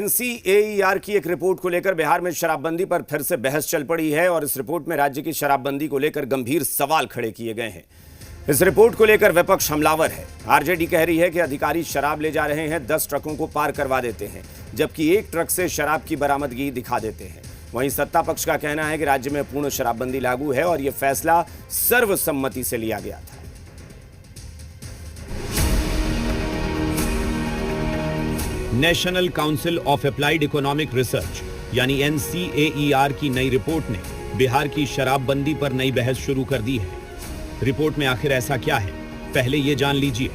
NCAER की एक report को लेकर बिहार में शराबबंदी पर फिर से बहस चल पड़ी है और इस रिपोर्ट में राज्य की शराबबंदी को लेकर गंभीर सवाल खड़े किए गए हैं। इस रिपोर्ट को लेकर विपक्ष हमलावर है। आरजेडी कह रही है कि अधिकारी शराब ले जा रहे हैं, 10 ट्रकों को पार करवा देते हैं, जबकि एक ट्रक से शराब की बरामदगी दिखा देते हैं। वहीं सत्ता पक्ष का कहना है कि राज्य में पूर्ण शराबबंदी लागू है और यह फैसला सर्वसम्मति से लिया गया था। National council of applied economic research यानी एनसीएईआर की नई रिपोर्ट ने बिहार की शराबबंदी पर नई बहस शुरू कर दी है। रिपोर्ट में आखिर ऐसा क्या है, पहले ये जान लीजिए।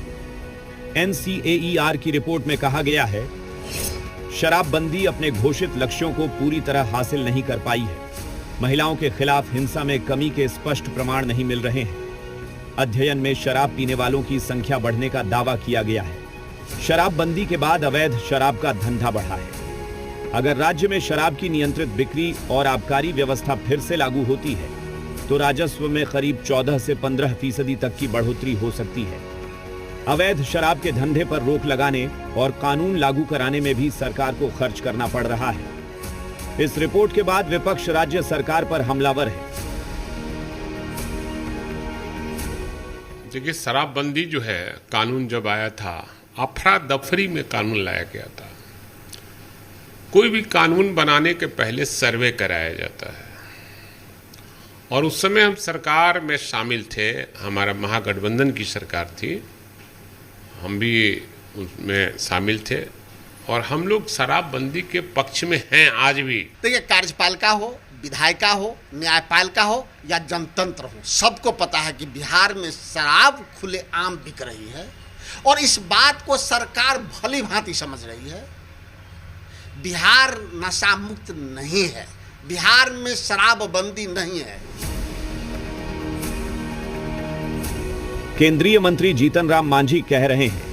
एनसीएईआर की रिपोर्ट में कहा गया है, शराबबंदी अपने घोषित लक्ष्यों को पूरी तरह हासिल नहीं कर पाई है। महिलाओं के खिलाफ हिंसा में कमी के स्पष्ट प्रमाण नहीं मिल रहे हैं। अध्ययन में शराब पीने वालों की संख्या बढ़ने का दावा किया गया है। शराबबंदी के बाद अवैध शराब का धंधा बढ़ा है। अगर राज्य में शराब की नियंत्रित बिक्री और आबकारी व्यवस्था फिर से लागू होती है तो राजस्व में करीब 14 से 15% तक की बढ़ोतरी हो सकती है। अवैध शराब के धंधे पर रोक लगाने और कानून लागू कराने में भी सरकार को खर्च करना पड़ रहा है। इस रिपोर्ट के बाद विपक्ष राज्य सरकार पर हमलावर है। देखिए, शराबबंदी जो है, कानून जब आया था अफरा दफरी में कानून लाया गया था। कोई भी कानून बनाने के पहले सर्वे कराया जाता है और उस समय हम सरकार में शामिल थे। हमारा महागठबंधन की सरकार थी, हम भी उसमें शामिल थे और हम लोग शराबबंदी के पक्ष में हैं आज भी। देखिए, कार्यपालिका हो, विधायिका हो, न्यायपालिका हो या जनतंत्र हो, सबको पता है कि बिहार में शराब खुलेआम बिक रही है और इस बात को सरकार भली भांति समझ रही है। बिहार नशा मुक्त नहीं है, बिहार में शराबबंदी नहीं है। केंद्रीय मंत्री जीतन राम मांझी कह रहे हैं,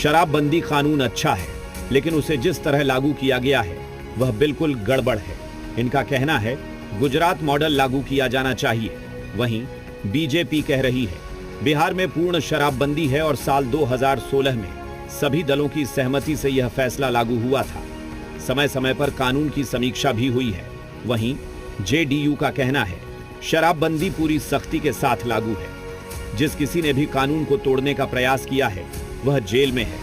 शराबबंदी कानून अच्छा है, लेकिन उसे जिस तरह लागू किया गया है वह बिल्कुल गड़बड़ है। इनका कहना है, गुजरात मॉडल लागू किया जाना चाहिए। वहीं बीजेपी कह रही है, बिहार में पूर्ण शराबबंदी है और साल 2016 में सभी दलों की सहमति से यह फैसला लागू हुआ था। समय समय पर कानून की समीक्षा भी हुई है। वहीं जेडीयू का कहना है, शराबबंदी पूरी सख्ती के साथ लागू है। जिस किसी ने भी कानून को तोड़ने का प्रयास किया है वह जेल में है।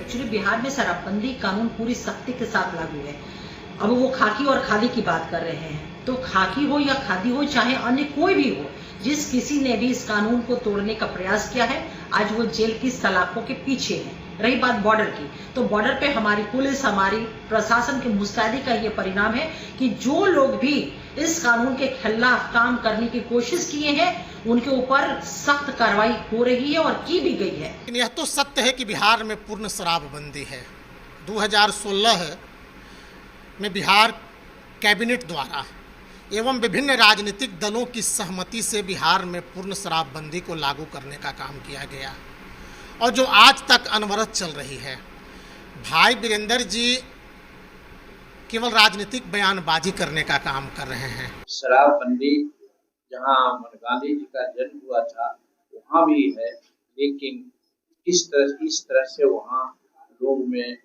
एक्चुअली बिहार में शराबबंदी कानून पूरी सख्ती के साथ लागू है। अब वो खाकी और खादी की बात कर रहे हैं, तो खाकी हो या खादी हो, चाहे अन्य कोई भी हो, जिस किसी ने भी इस कानून को तोड़ने का प्रयास किया है आज वो जेल की सलाखों के पीछे है। रही बात बॉर्डर की, तो बॉर्डर पे हमारी पुलिस, हमारी प्रशासन की मुस्तैदी का ये परिणाम है कि जो लोग भी इस कानून के खिलाफ काम करने की कोशिश किए हैं उनके ऊपर सख्त कार्रवाई हो रही है और की भी गई है। यह तो सत्य है कि बिहार में पूर्ण शराबबंदी है। 2016 में बिहार कैबिनेट द्वारा एवं विभिन्न राजनीतिक दलों की सहमति से बिहार में पूर्ण शराबबंदी को लागू करने का काम किया गया और जो आज तक अनवरत चल रही है। भाई वीरेंद्र जी केवल राजनीतिक बयानबाजी करने का काम कर रहे हैं। शराबबंदी जहां गांधी जी का जन्म हुआ था वहां भी है, लेकिन इस तरह से वहां लोग में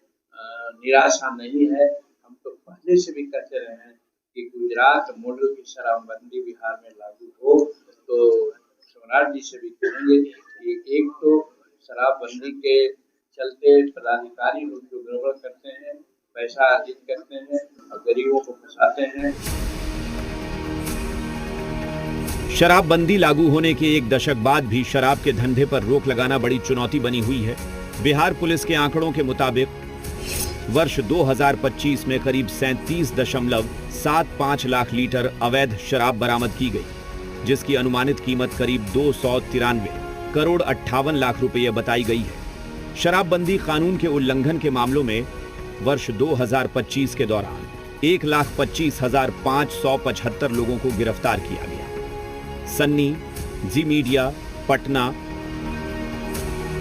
निराशा नहीं है। हम तो पहले से भी कहते रहे हैं कि गुजरात मॉडल की शराबबंदी बिहार में लागू हो, तो सम्राट जी से भी कहेंगे कि एक तो शराबबंदी के चलते पदाधिकारी लोग जो गड़बड़ करते हैं, पैसा अर्जित करते हैं और गरीबों को फंसाते हैं। शराबबंदी लागू होने के एक दशक बाद भी शराब के धंधे पर रोक लगाना बड़ी चुनौती बनी हुई है। बिहार पुलिस के आंकड़ों के मुताबिक वर्ष 2025 में करीब 37.75 लाख लीटर अवैध शराब बरामद की गई, जिसकी अनुमानित कीमत करीब 293 करोड़ 58 लाख रुपये बताई गई है। शराबबंदी कानून के उल्लंघन के मामलों में वर्ष 2025 के दौरान 1,25,575 लोगों को गिरफ्तार किया गया। सन्नी, जी मीडिया, पटना